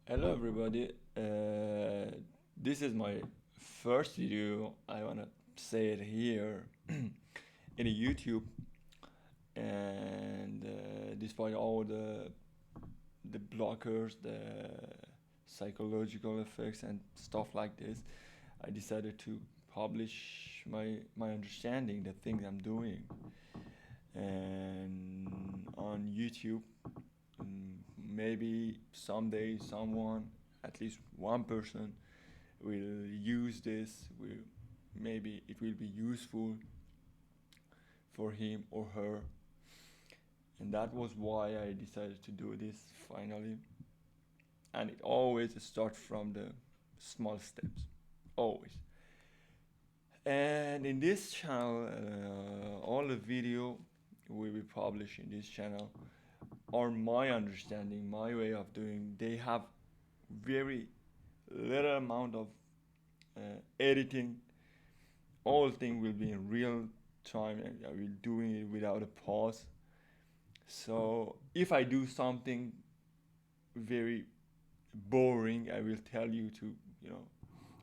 Hello everybody. This is my first video. I wanna say it here in a YouTube, and despite all the blockers, the psychological effects, and stuff like this, I decided to publish my understanding, the things I'm doing, and on YouTube. Maybe someday someone, at least one person, will use this. Will maybe it will be useful for him or her, and that was why I decided to do this finally. And it always starts from the small steps, always. And in this channel, all the video we will publish in this channel are my understanding, my way of doing. They have very little amount of editing. All thing will be in real time, and I will doing it without a pause. So if I do something very boring, I will tell you to,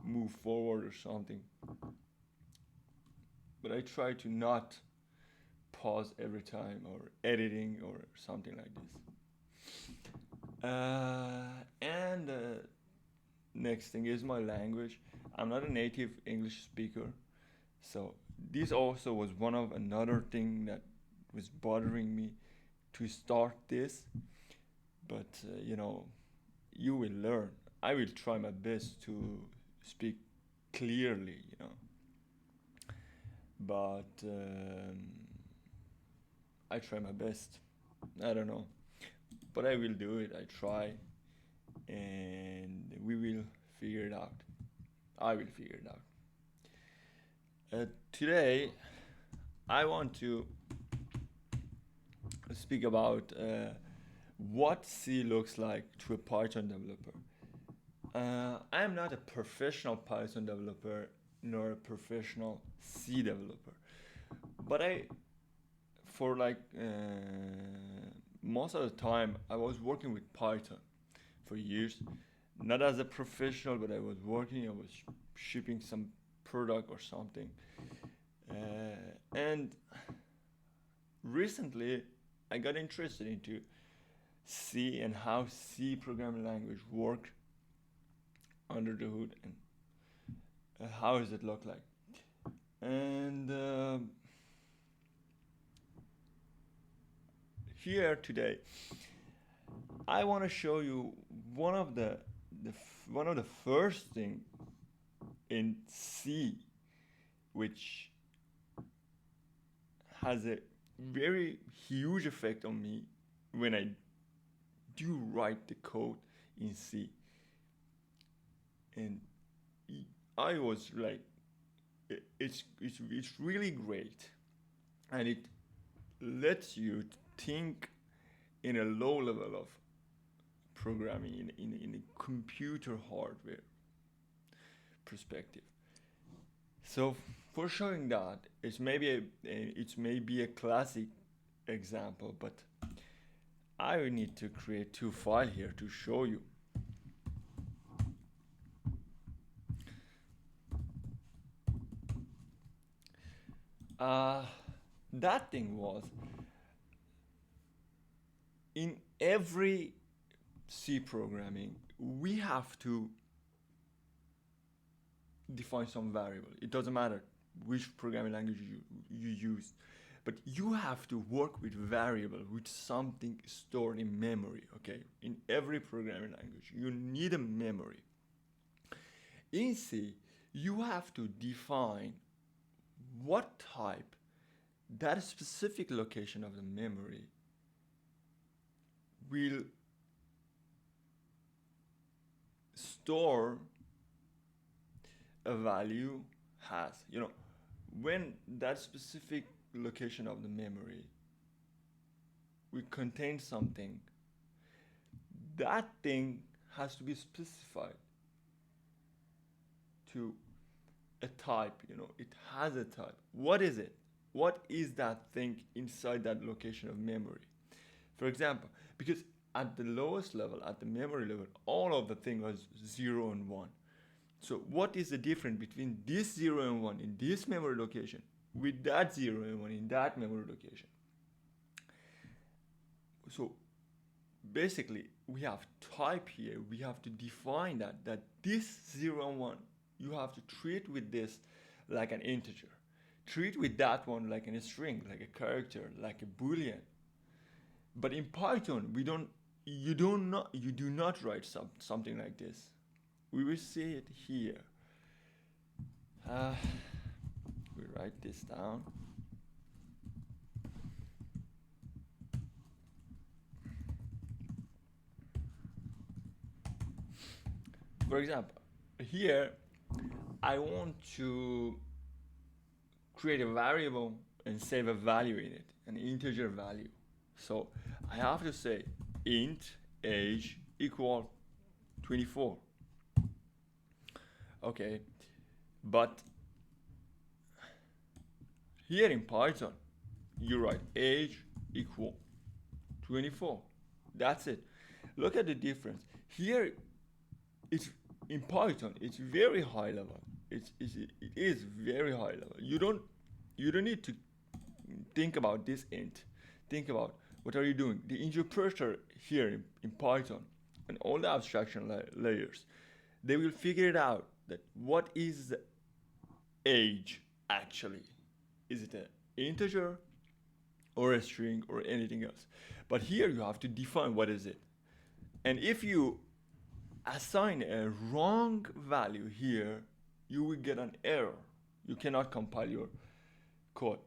move forward or something. But I try to not pause every time or editing or something like this. And next thing is my language. I'm not a native English speaker, so this also was one of another thing that was bothering me to start this. But you will learn. I will try my best to speak clearly, but I try my best. I don't know, but I will do it. I try, and we will figure it out. I will figure it out. Today, I want to speak about what C looks like to a Python developer. I am not a professional Python developer nor a professional C developer, but for like most of the time, I was working with Python for years, not as a professional, but I was working. I was shipping some product or something, and recently I got interested into C and how C programming language work under the hood, and how does it look like. And here today, I want to show you one of one of the first thing in C, which has a very huge effect on me when I do write the code in C. And I was like, it's really great, and it lets you think in a low level of programming in a computer hardware perspective. So for showing that, it's maybe a classic example, but I need to create two files here to show you. That thing was in every C programming, we have to define some variable. It doesn't matter which programming language you use, but you have to work with variable, with something stored in memory. Okay, in every programming language, you need a memory. In C, you have to define what type that specific location of the memory will store a value has. When that specific location of the memory will contain something, that thing has to be specified to a type. It has a type. What is it? What is that thing inside that location of memory? For example, because at the lowest level, at the memory level, all of the thing was 0 and 1. So what is the difference between this 0 and 1 in this memory location with that 0 and 1 in that memory location? So basically, we have type here. We have to define that this 0 and 1, you have to treat with this like an integer. Treat with that one like a string, like a character, like a boolean. But in Python, you do not write something like this. We will see it here. We write this down. For example, here I want to create a variable and save a value in it, an integer value. So I have to say int age equal 24. Okay, but here in Python, you write age equal 24. That's it. Look at the difference. Here, it's in Python, it's very high level. It is very high level. You don't need to think about this int. Think about what are you doing. The interpreter here in Python and all the abstraction layers, they will figure it out that what is the age actually. Is it an integer or a string or anything else? But here you have to define what is it. And if you assign a wrong value here, you will get an error. You cannot compile your code.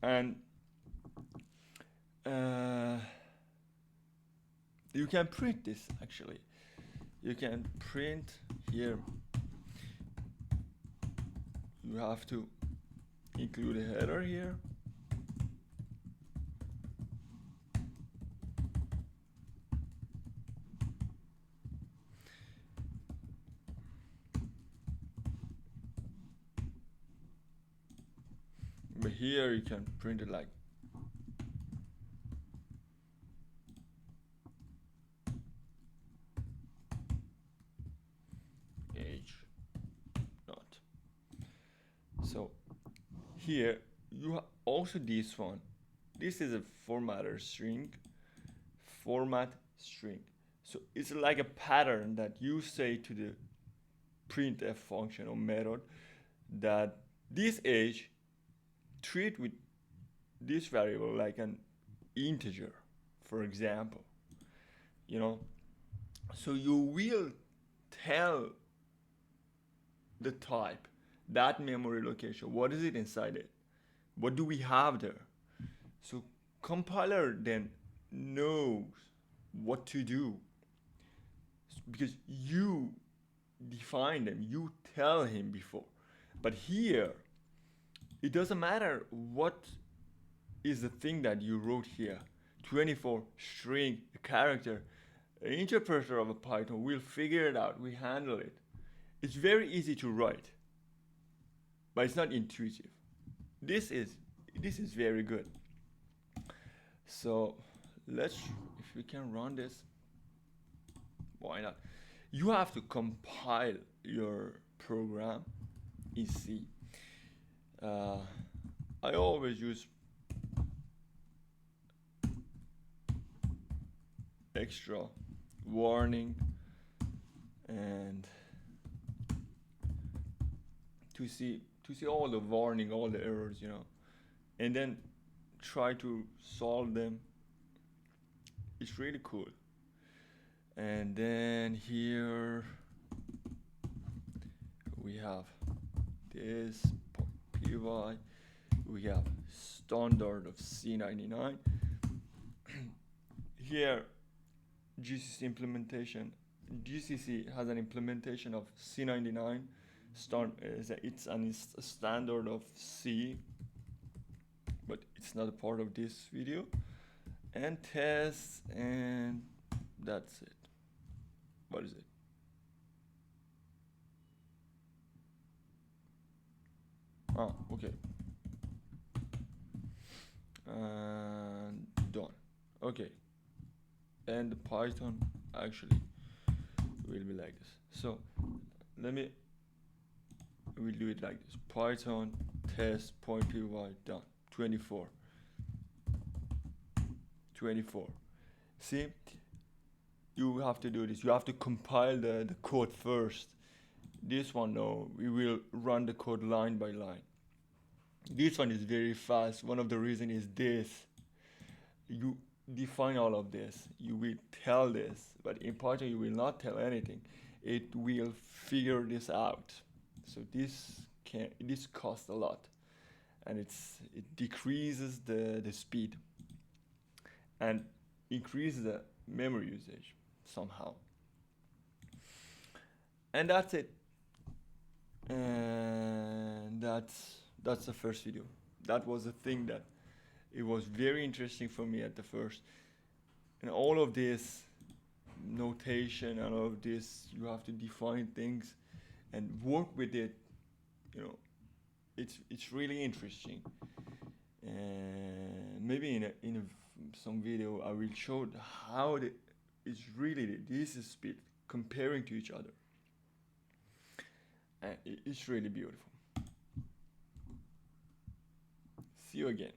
And you can print this actually. You can print here. You have to include a header here. But here you can print it like age not. So here you also this one. This is a formatter string, format string. So it's like a pattern that you say to the printf function or method that this age treat with this variable like an integer, for example. You know, so you will tell the type, that memory location, what is it inside it? What do we have there? So compiler then knows what to do because you define them, you tell him before. But here, it doesn't matter what is the thing that you wrote here. 24 string, a character, an interpreter of a Python will figure it out, we handle it. It's very easy to write, but it's not intuitive. This is very good. So let's, if we can run this, why not? You have to compile your program in C. I always use extra warning and to see all the warning, all the errors, you know, and then try to solve them. It's really cool. And then here we have this py, we have standard of C99. Here GCC implementation, GCC has an implementation of C99. It's a standard of C, but it's not a part of this video. And tests, and that's it. What is it? Okay. And done. Okay. and the Python actually will be like this. So we'll do it like this: Python test .py done. 24. See, you have to do this. You have to compile the code first. This one, no, we will run the code line by line. This one is very fast. One of the reasons is this. You define all of this. You will tell this, but in Python you will not tell anything. It will figure this out. So this costs a lot, and it decreases the speed and increases the memory usage somehow. And that's it. And that's the first video. That was the thing that it was very interesting for me at the first. And all of this notation and all of this, you have to define things and work with it. You know, it's really interesting. And maybe in some video I will show how it's really this is speed comparing to each other. And it's really beautiful. See you again.